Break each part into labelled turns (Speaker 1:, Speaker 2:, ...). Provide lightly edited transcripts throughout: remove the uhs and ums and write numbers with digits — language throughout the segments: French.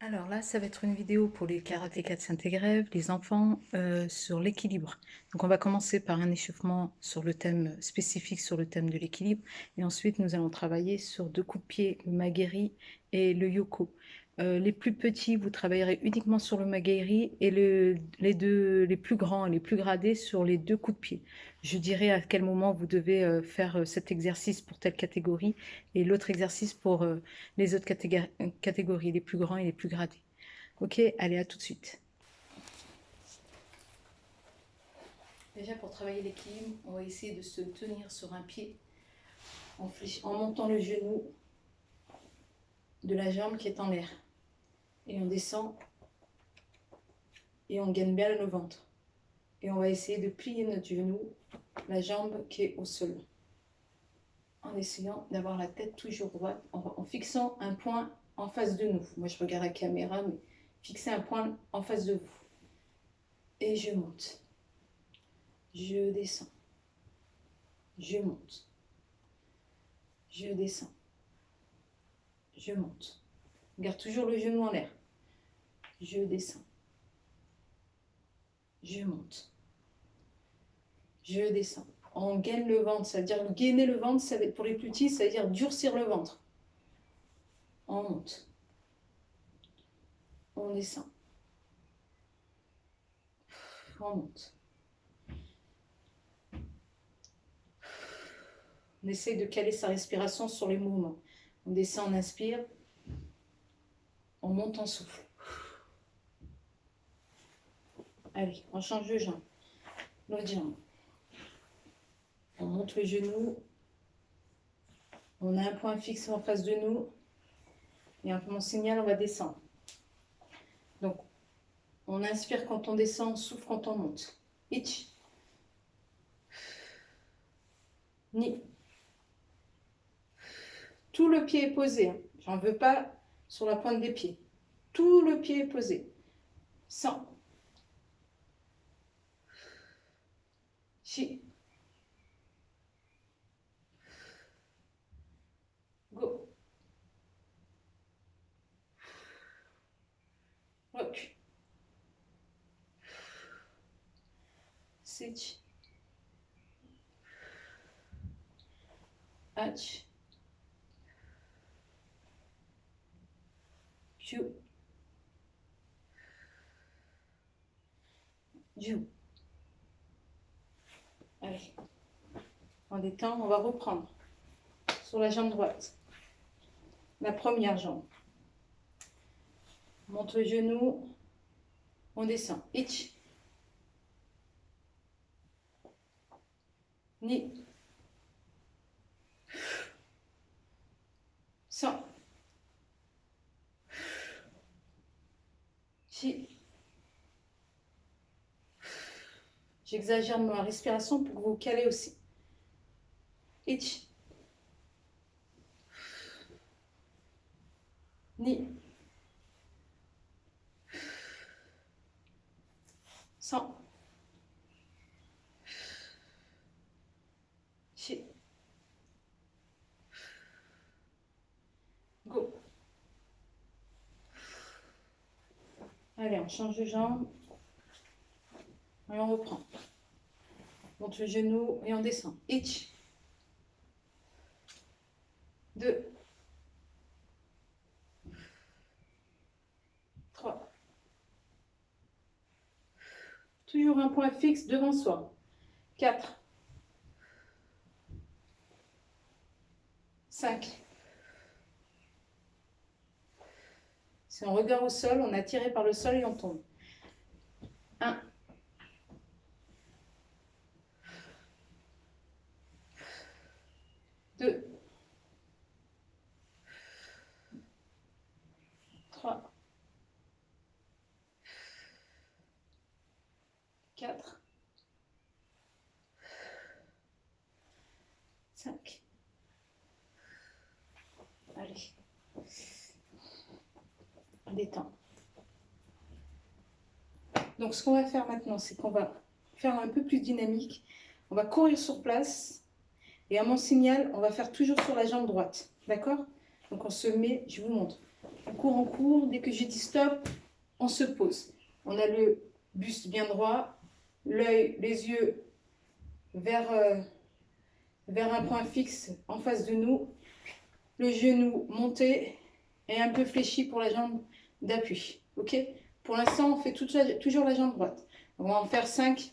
Speaker 1: Alors là, ça va être une vidéo pour les karatékas de Saint-Égrève, les enfants, sur l'équilibre. Donc on va commencer par un échauffement sur le thème spécifique sur le thème de l'équilibre et ensuite nous allons travailler sur 2 coups de pied, le Maguiri et le Yoko. Les plus petits, vous travaillerez uniquement sur le Maguiri et les plus grands, les plus gradés sur les 2 coups de pied. Je dirai à quel moment vous devez, faire, cet exercice pour telle catégorie et l'autre exercice pour, les autres catégories, les plus grands et les plus gradés. Ok, allez, à tout de suite. Déjà, pour travailler l'équilibre, on va essayer de se tenir sur un pied en montant le genou de la jambe qui est en l'air. Et on descend et on gagne bien le ventre. Et on va essayer de plier notre genou, la jambe qui est au sol. En essayant d'avoir la tête toujours droite, en fixant un point en face de nous. Moi, je regarde la caméra, mais fixez un point en face de vous. Et je monte. Je descends. Je monte. Je descends. Je monte. Garde toujours le genou en l'air. Je descends. Je monte. Je descends. On gaine le ventre, ça veut dire gainer le ventre, ça va être pour les plus petits, ça veut dire durcir le ventre. On monte. On descend. On monte. On essaie de caler sa respiration sur les mouvements. On descend, on inspire. On monte, on souffle. Allez, on change de jambe. L'autre jambe. On monte le genou. On a un point fixe en face de nous. Et à mon signal, on va descendre. Donc, on inspire quand on descend, on souffle quand on monte. Ich. Ni. Tout le pied est posé. J'en veux pas sur la pointe des pieds. Tout le pied est posé. 100. Chi. Go. Rock. Sit. Hatch. Q. Ju. Allez. On détend, on va reprendre. Sur la jambe droite. La première jambe. On monte le genou. On descend. Ich. Ni. 100. Chi. J'exagère ma respiration pour que vous calez aussi. Ich. Ni. 100. Chi. Go. Allez, on change de jambe. Et on reprend. On monte le genou et on descend. Ich. 2. 3. Toujours un point fixe devant soi. 4. 5. Si on regarde au sol, on est attiré par le sol et on tombe. 1. 2. 3. 4. 5. Allez. On détend. Donc, ce qu'on va faire maintenant, c'est qu'on va faire un peu plus dynamique. On va courir sur place. Et à mon signal, on va faire toujours sur la jambe droite. D'accord? Donc, on se met, je vous montre. On court. Dès que j'ai dit stop, on se pose. On a le buste bien droit, l'œil, les yeux vers un point fixe en face de nous, le genou monté et un peu fléchi pour la jambe d'appui. Ok? Pour l'instant, on fait toujours la jambe droite. On va en faire 5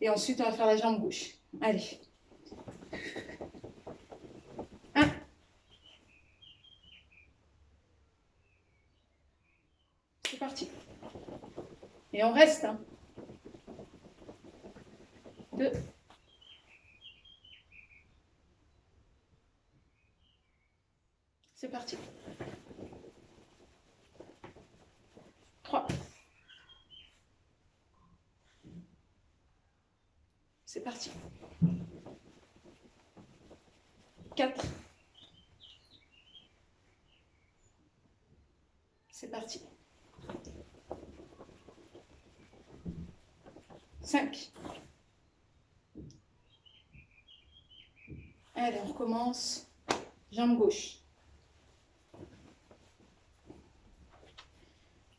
Speaker 1: et ensuite on va faire la jambe gauche. Allez. 1. C'est parti. Et on reste. 2. C'est parti. 3. C'est parti. 4. C'est parti. 5. Allez, on recommence. Jambe gauche.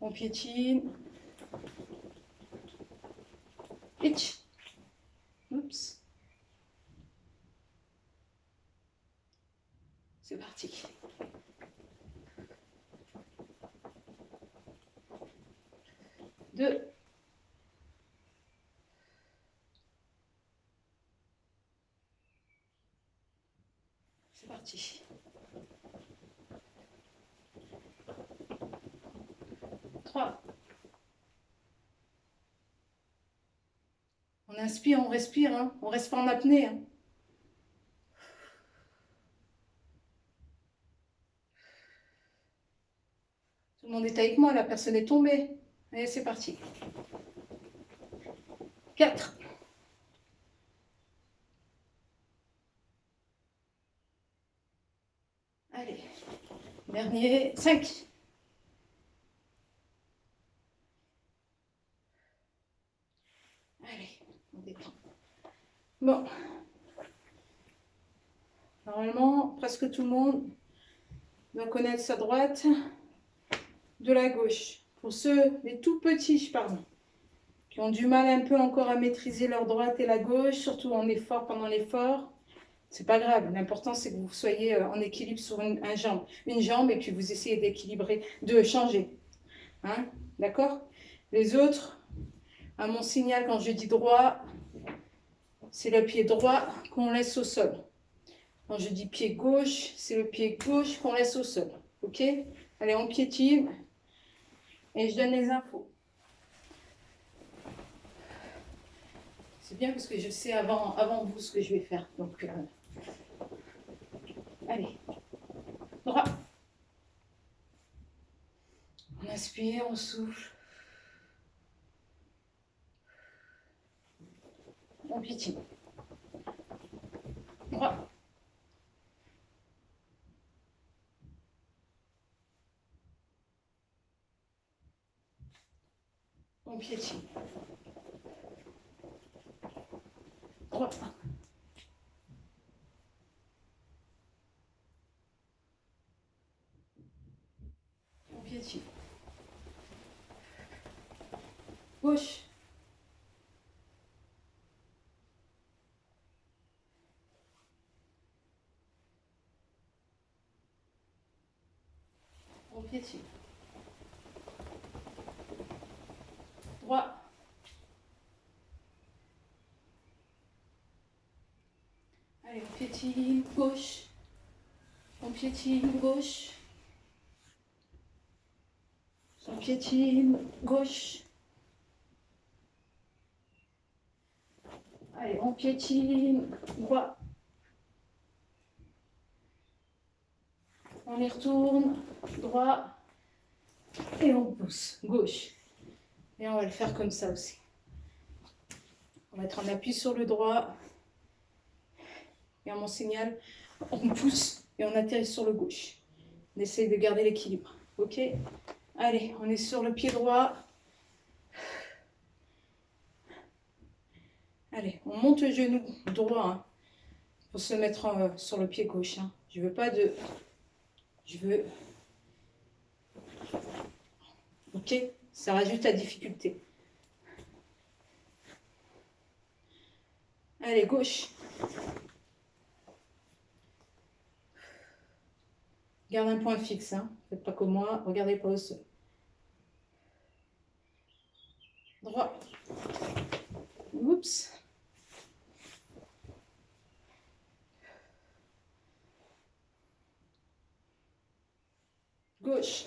Speaker 1: On piétine. Hitch. Oups. C'est parti. 2. C'est parti. 3. On inspire, on respire, hein. On reste pas en apnée. Hein. Tout le monde est avec moi, la personne est tombée. Allez, c'est parti. 4. Allez, dernier, 5. Allez, on détend. Bon. Normalement, presque tout le monde doit connaître sa droite de la gauche. Pour ceux, les tout petits, pardon, qui ont du mal un peu encore à maîtriser leur droite et la gauche, surtout en effort, pendant l'effort, c'est pas grave. L'important, c'est que vous soyez en équilibre sur une jambe et puis vous essayez d'équilibrer, de changer. Hein? D'accord? Les autres, à mon signal, quand je dis droit, c'est le pied droit qu'on laisse au sol. Quand je dis pied gauche, c'est le pied gauche qu'on laisse au sol. Ok? Allez, on piétine et je donne les infos. C'est bien parce que je sais avant vous ce que je vais faire. Donc, allez, droit. On inspire, on souffle. On piétine. Droit. On piétine. Droit. On piétine. Gauche. On piétine. Droit. Allez, on piétine. Gauche. On piétine. Gauche. On piétine. Gauche. Allez, on piétine. Droit. On y retourne. Droit. Et on pousse. Gauche. Et on va le faire comme ça aussi. On va mettre un appui sur le droit. Et à mon signal, on pousse et on atterrit sur le gauche. On essaye de garder l'équilibre. Ok? Allez, on est sur le pied droit. Allez, on monte le genou droit hein, pour se mettre sur le pied gauche. Hein. Je veux pas de... Je veux Ok? Ça rajoute la difficulté. Allez, gauche. Garde un point fixe, hein. Faites pas comme moi, regardez pas au sol. Droit. Oups. Gauche.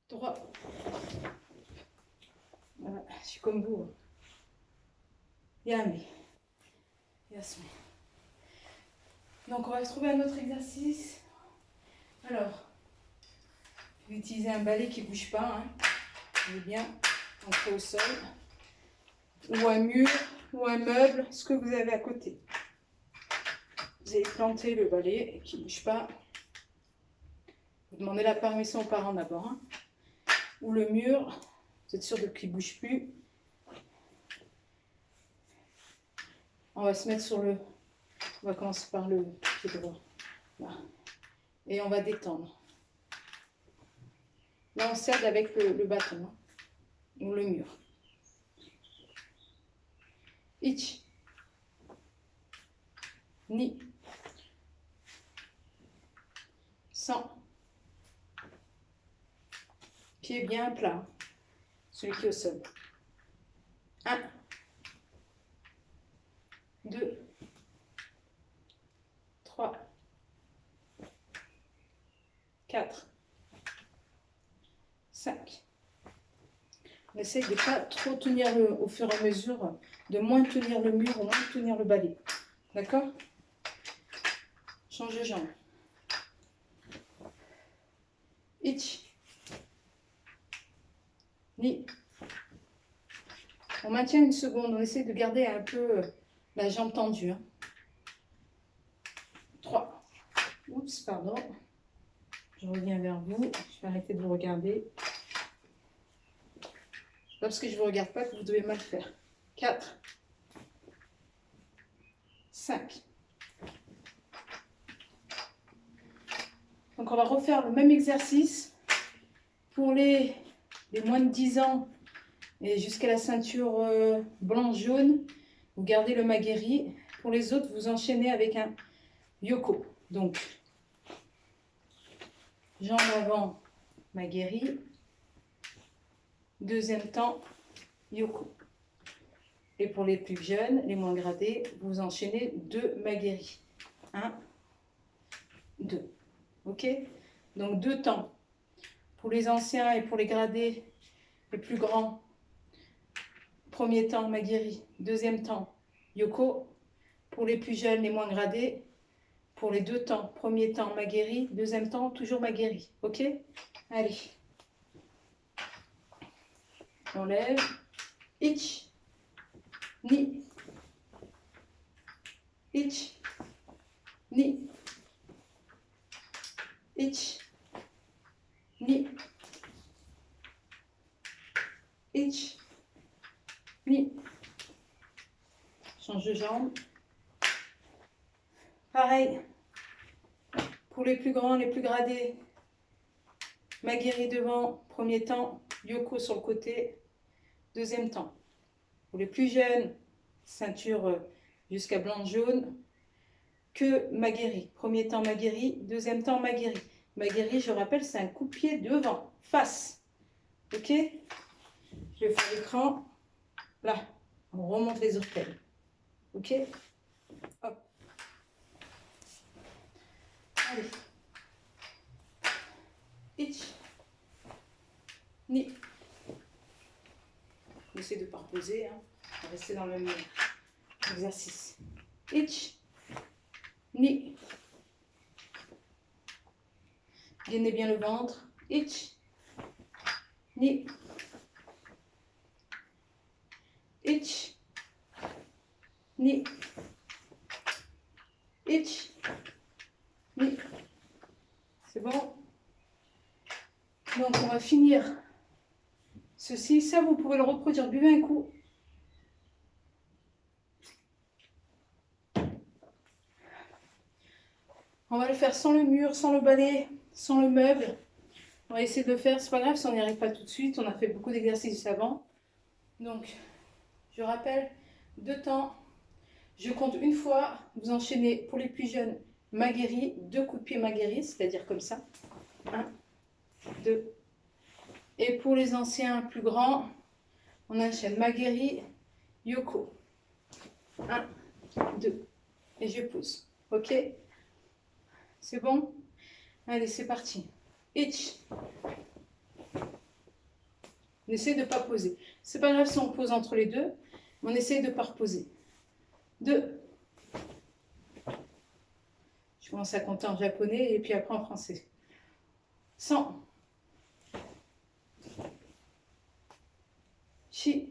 Speaker 1: Droit. Voilà, je suis comme vous. Yami. Yasmin. Donc on va trouver un autre exercice. Alors, je vais utiliser un balai qui ne bouge pas. Hein. Il est bien ancré au sol. Ou un mur, ou un meuble, ce que vous avez à côté. Vous allez planter le balai qui ne bouge pas. Vous demandez la permission aux parents d'abord. Hein. Ou le mur, vous êtes sûr qu'il ne bouge plus. On va se mettre sur le... On va commencer par le pied droit. Là. Et on va détendre. Là, on s'aide avec le bâton. Hein, ou le mur. Ich. Ni. Sans. Pied bien plat. Celui qui est au sol. 1. 2. 3. 4. 5. On essaye de ne pas trop tenir au fur et à mesure, de moins tenir le mur, ou moins tenir le balai. D'accord? Change de jambe. Ich. Ni. On maintient une seconde, on essaie de garder un peu la jambe tendue. Hein. 3. Oups, pardon. Je reviens vers vous. Je vais arrêter de vous regarder. Pas parce que je ne vous regarde pas que vous devez mal faire. 4. 5. Donc on va refaire le même exercice pour les moins de 10 ans et jusqu'à la ceinture blanc-jaune. Vous gardez le Magueri. Pour les autres, vous enchaînez avec un Yoko. Donc, jambe avant, Magueri. Deuxième temps, Yoko. Et pour les plus jeunes, les moins gradés, vous enchaînez 2 Magueri. 1, 2. Ok? Donc 2 temps. Pour les anciens et pour les gradés, les plus grands, premier temps, Magueri. Deuxième temps, Yoko. Pour les plus jeunes, les moins gradés, pour les 2 temps, premier temps, Magueri. Deuxième temps, toujours Magueri. Ok? Allez. On lève. Ich. Ni. Ich. Ni. Ich. Ni. Ich. Ni. Change de jambe. Pareil. Pour les plus grands, les plus gradés. Magueri devant, premier temps. Yoko sur le côté. Deuxième temps. Pour les plus jeunes, ceinture jusqu'à blanc-jaune, que Magueri. Premier temps Magueri, deuxième temps Magueri. Magueri, je rappelle, c'est un coup de pied devant, face. Ok? Je vais faire l'écran. Là, on remonte les orteils. Ok? Hop. Allez. Ich. Ni. On essaie de ne pas reposer, hein. On va rester dans le même exercice. Ich. Ni. Gainez bien le ventre. Ich. Ni. Ich. Ni. Ich. Ni. C'est bon? Donc on va finir ceci. Ça, vous pouvez le reproduire. Buvez un coup. On va le faire sans le mur, sans le balai, sans le meuble. On va essayer de le faire. C'est pas grave si on n'y arrive pas tout de suite. On a fait beaucoup d'exercices avant. Donc, je rappelle, 2 temps. Je compte une fois. Vous enchaînez pour les plus jeunes, Magueri, 2 coups de pied Magueri, c'est-à-dire comme ça. 1, 2. Et pour les anciens plus grands, on enchaîne Magueri, Yoko. 1, 2. Et je pose. Ok? C'est bon? Allez, c'est parti. Itch. On essaie de ne pas poser. C'est pas grave si on pose entre les deux, mais on essaie de ne pas reposer. 2. Je commence à compter en japonais et puis après en français. 100. Chi.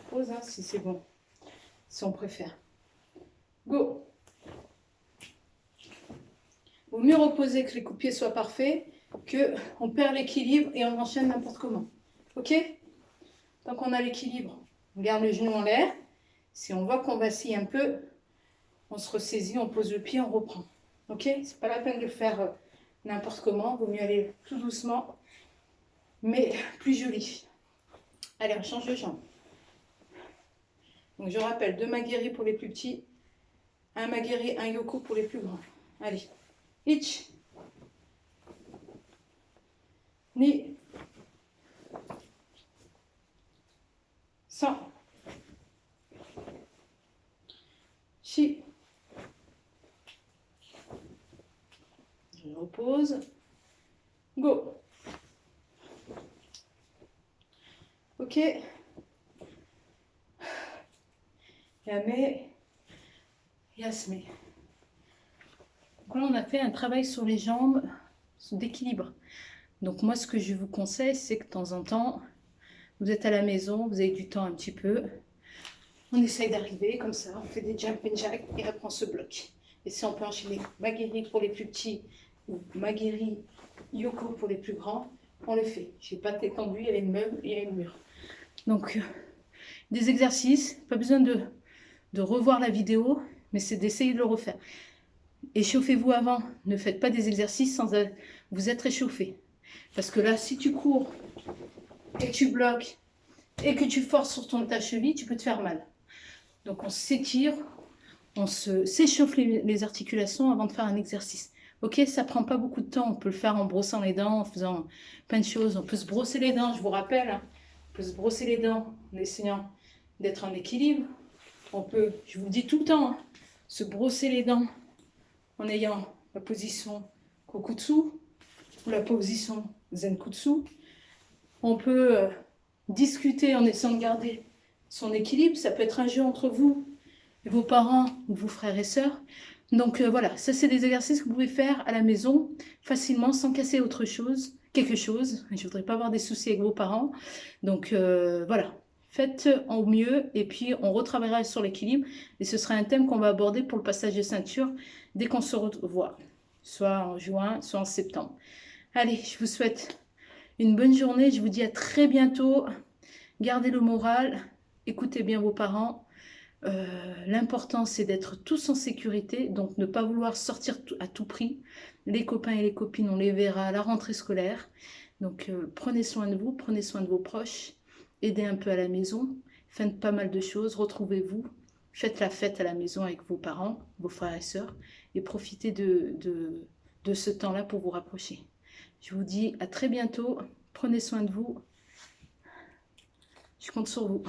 Speaker 1: Pose, hein, si c'est bon. Si on préfère. Go. Vaut mieux reposer que les coups de pied soient parfaits, qu'on perd l'équilibre et on enchaîne n'importe comment. Ok? Tant qu'on a l'équilibre, on garde le genou en l'air. Si on voit qu'on vacille un peu, on se ressaisit, on pose le pied, on reprend. Ok? C'est pas la peine de le faire n'importe comment. Vaut mieux aller tout doucement, mais plus joli. Allez, on change de jambe. Donc je rappelle, 2 Magueri pour les plus petits, 1 Magueri, 1 Yoko pour les plus grands. Allez. Itch. Ni. 100. Chi. Je repose. Go. Ok. Yame. Yasme. Donc là, on a fait un travail sur les jambes d'équilibre. Donc moi, ce que je vous conseille, c'est que de temps en temps, vous êtes à la maison, vous avez du temps un petit peu. On essaye d'arriver comme ça, on fait des jumping jacks et après on se bloque. Et si on peut enchaîner Magueri pour les plus petits ou Magueri Yoko pour les plus grands, on le fait. Je n'ai pas étendu, il y a les meubles, il y a le mur. Donc, des exercices, pas besoin de revoir la vidéo, mais c'est d'essayer de le refaire. Échauffez-vous avant, ne faites pas des exercices sans vous être échauffé. Parce que là, si tu cours et que tu bloques et que tu forces sur ta cheville, tu peux te faire mal. Donc on s'étire, on s'échauffe les articulations avant de faire un exercice. Ok, ça prend pas beaucoup de temps, on peut le faire en brossant les dents, en faisant plein de choses. On peut se brosser les dents, je vous rappelle, hein. On peut se brosser les dents en essayant d'être en équilibre. On peut, je vous le dis tout le temps, hein, se brosser les dents en ayant la position Kokutsu ou la position Zenkutsu. On peut discuter en essayant de garder son équilibre. Ça peut être un jeu entre vous et vos parents ou vos frères et sœurs. Donc voilà, ça c'est des exercices que vous pouvez faire à la maison facilement sans casser quelque chose. Je ne voudrais pas avoir des soucis avec vos parents. Donc voilà, faites au mieux et puis on retravaillera sur l'équilibre. Et ce sera un thème qu'on va aborder pour le passage de ceinture dès qu'on se revoit, soit en juin, soit en septembre. Allez, je vous souhaite une bonne journée. Je vous dis à très bientôt. Gardez le moral, écoutez bien vos parents. L'important, c'est d'être tous en sécurité, donc ne pas vouloir sortir à tout prix. Les copains et les copines, on les verra à la rentrée scolaire. Donc, prenez soin de vous, prenez soin de vos proches, aidez un peu à la maison, faites pas mal de choses, retrouvez-vous, faites la fête à la maison avec vos parents, vos frères et sœurs, et profitez de ce temps-là pour vous rapprocher. Je vous dis à très bientôt, prenez soin de vous, je compte sur vous.